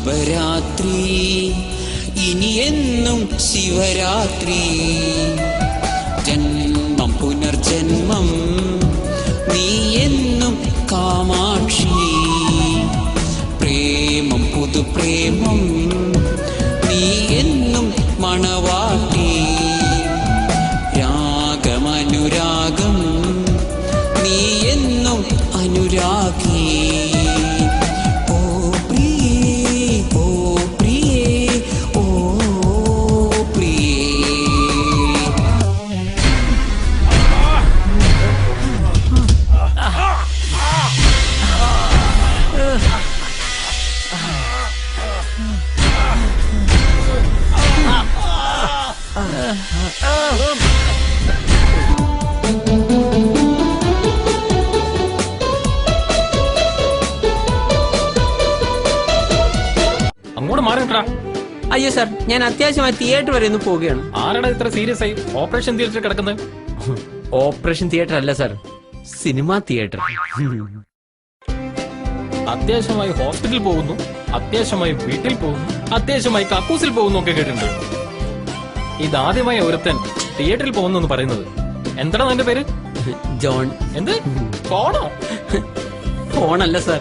ശുഭരാത്രി ഇനി എന്നും ശിവരാത്രി ജന്മം പുനർജന്മം നീ എന്നും കാമാക്ഷി പ്രേമം പുതുപ്രേമം നീ എന്നും മണവാട്ടി രാഗമനുരാഗം നീ എന്നും അനുരാഗി അങ്ങോട്ട് മാറിട്ടാ. അയ്യോ സാർ, ഞാൻ അത്യാവശ്യമായി തിയേറ്റർ വരെ ഒന്ന് പോവുകയാണ്. ആരാടാ ഇത്ര സീരിയസ് ആയി ഓപ്പറേഷൻ തിയേറ്ററിൽ കിടക്കുന്നത്? ഓപ്പറേഷൻ തിയേറ്റർ അല്ല സാർ, സിനിമാ തിയേറ്റർ. അത്യാവശ്യമായി ഹോസ്പിറ്റലിൽ പോകുന്നു, അത്യാവശ്യമായി വീട്ടിൽ പോകുന്നു, അത്യാവശ്യമായി കക്കൂസിൽ പോകുന്നു ഒക്കെ കേട്ടിട്ടുണ്ട്. ഇതാദ്യമായി ഒരുത്തൻ തിയേറ്ററിൽ പോകുന്നു എന്ന് പറയുന്നത്. എന്താണ് നിന്റെ പേര്? ജോൺ. എന്ത്? ഫോണോ? ഫോണല്ല സാർ,